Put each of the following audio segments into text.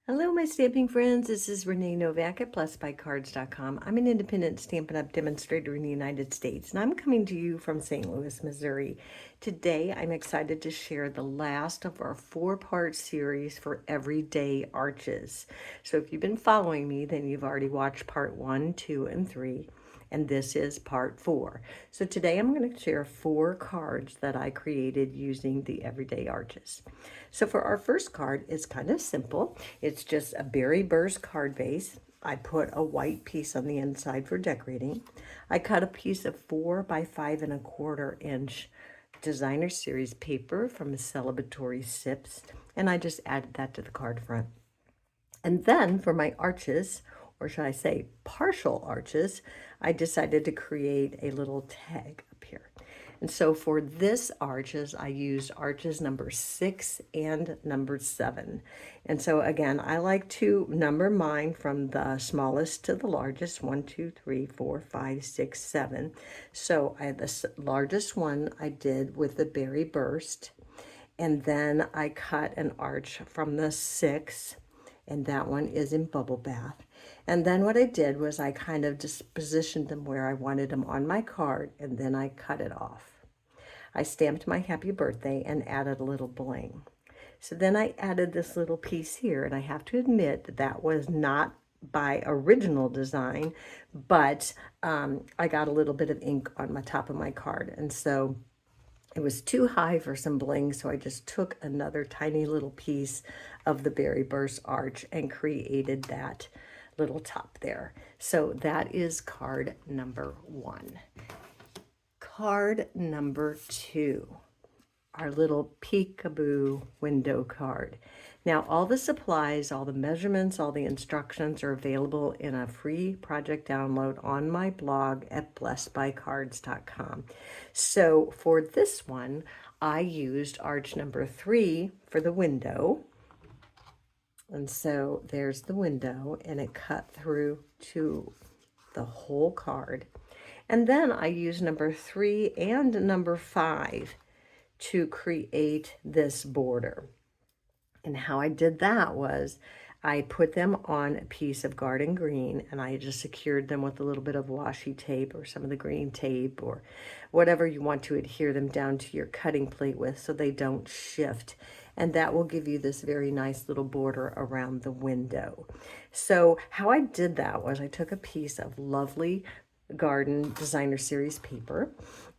Hello, my stamping friends. This is Renee Novak at blessedbycards.com. I'm an independent Stampin' Up! Demonstrator in the United States, and I'm coming to you from St. Louis, Missouri. Today, I'm excited to share the last of our four-part series for Everyday Arches. So if you've been following me, then you've already watched part 1, 2, and 3. And this is part 4. So today I'm going to share 4 cards that I created using the Everyday Arches. So for our first card, it's kind of simple. It's just a berry burst card base. I put a white piece on the inside for decorating. I cut a piece of 4 by 5¼ inch designer series paper from a celebratory Sips, and I just added that to the card front. And then for my arches, or should I say partial arches, I decided to create a little tag up here. And so for this arches, I used arches number 6 and number 7. And so again, I like to number mine from the smallest to the largest, 1, 2, 3, 4, 5, 6, 7. So I had the largest one I did with the berry burst. And then I cut an arch from the 6, and that one is in bubble bath. And then what I did was I kind of just positioned them where I wanted them on my card, and then I cut it off. I stamped my happy birthday and added a little bling. So then I added this little piece here, and I have to admit that that was not by original design, but I got a little bit of ink on my top of my card, and so it was too high for some bling, so I just took another tiny little piece of the berry burst arch and created that little top there. So that is card number 1. Card number 2, our little peekaboo window card. Now, all the supplies, all the measurements, all the instructions are available in a free project download on my blog at blessedbycards.com. So for this one, I used arch number 3 for the window. And so there's the window, and it cut through to the whole card. And then I used number 3 and number 5 to create this border. And how I did that was I put them on a piece of garden green, and I just secured them with a little bit of washi tape or some of the green tape or whatever you want to adhere them down to your cutting plate with so they don't shift. And that will give you this very nice little border around the window. So how I did that was I took a piece of lovely garden designer series paper,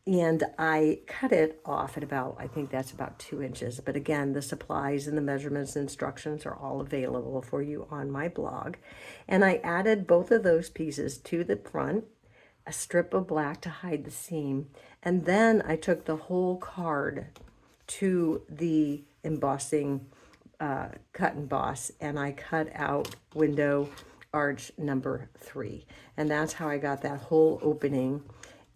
and I cut it off at about, I think that's about 2 inches. But again, the supplies and the measurements and instructions are all available for you on my blog. And I added both of those pieces to the front, a strip of black to hide the seam. And then I took the whole card to the embossing cut and emboss, and I cut out window arch number 3. And that's how I got that whole opening.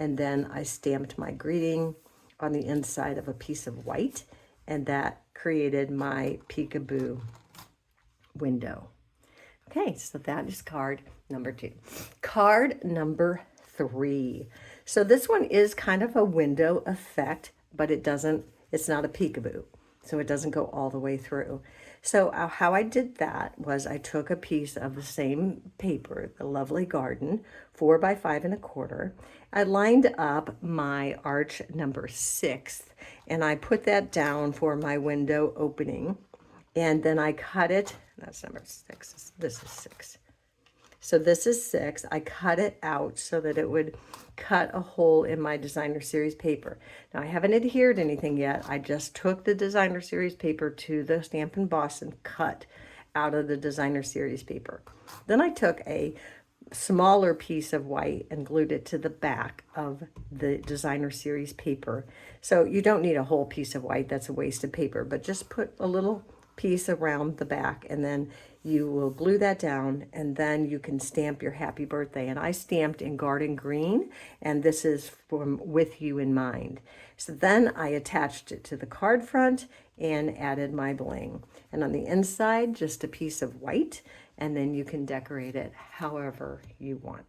And then I stamped my greeting on the inside of a piece of white, and that created my peekaboo window. Okay, so that is card number 2. Card number 3. So this one is kind of a window effect, but it's not a peekaboo. So it doesn't go all the way through. So how I did that was I took a piece of the same paper, the Lovely Garden, 4 by 5¼ I lined up my arch number 6, and I put that down for my window opening. And then I cut it, that's number 6, this is 6. So this is 6. I cut it out so that it would cut a hole in my designer series paper. Now I haven't adhered anything yet. I just took the designer series paper to the Stampin' Boss and cut out of the designer series paper. Then I took a smaller piece of white and glued it to the back of the designer series paper. So you don't need a whole piece of white, that's a waste of paper, but just put a little piece around the back, and then you will glue that down, and then you can stamp your happy birthday. And I stamped in garden green, and this is from With You in Mind. So then I attached it to the card front and added my bling. And on the inside, just a piece of white, and then you can decorate it however you want.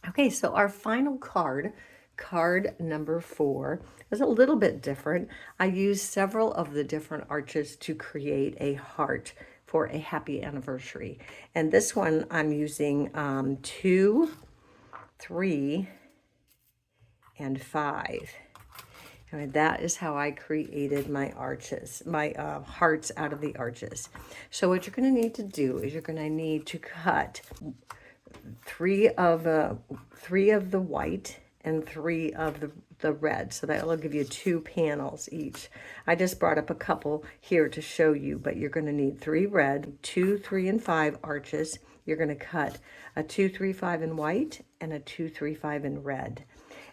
Okay, so our final card, card number 4, is a little bit different. I used several of the different arches to create a heart for a happy anniversary. And this one I'm using 2, 3, and 5. And that is how I created my arches, my hearts out of the arches. So what you're going to need to do is you're going to need to cut three of the white and 3 of the red. So that will give you 2 panels each. I just brought up a couple here to show you, but you're going to need 3 red, 2, 3, and 5 arches. You're going to cut a 2, 3, 5 in white and a 2, 3, 5 in red.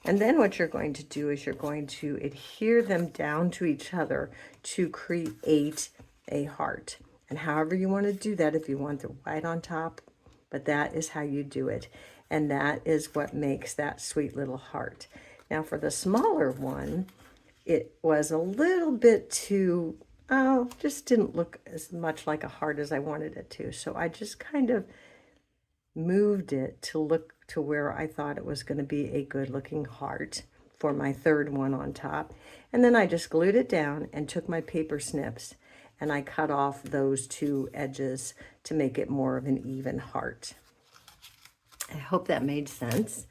And then what you're going to do is you're going to adhere them down to each other to create a heart. And however you want to do that, if you want the white on top, but that is how you do it. And that is what makes that sweet little heart. Now for the smaller one, it was a little bit too, just didn't look as much like a heart as I wanted it to. So I just kind of moved it to look to where I thought it was going to be a good looking heart for my third one on top. And then I just glued it down and took my paper snips and I cut off those 2 edges to make it more of an even heart. I hope that made sense.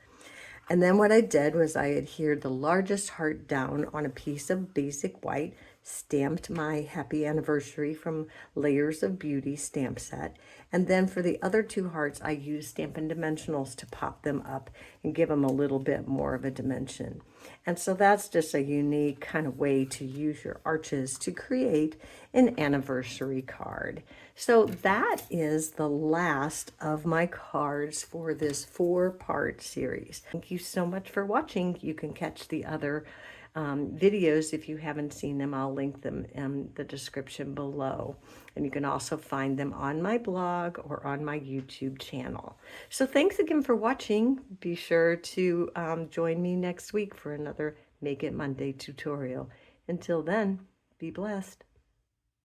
And then what I did was I adhered the largest heart down on a piece of basic white, stamped my happy anniversary from Layers of Beauty stamp set. And then for the other 2 hearts, I used Stampin' Dimensionals to pop them up and give them a little bit more of a dimension. And so that's just a unique kind of way to use your arches to create an anniversary card. So that is the last of my cards for this 4-part series. Thank you so much for watching. You can catch the other videos if you haven't seen them. I'll link them in the description below. And you can also find them on my blog or on my YouTube channel. So thanks again for watching. Be sure to join me next week for another Make It Monday tutorial. Until then, be blessed.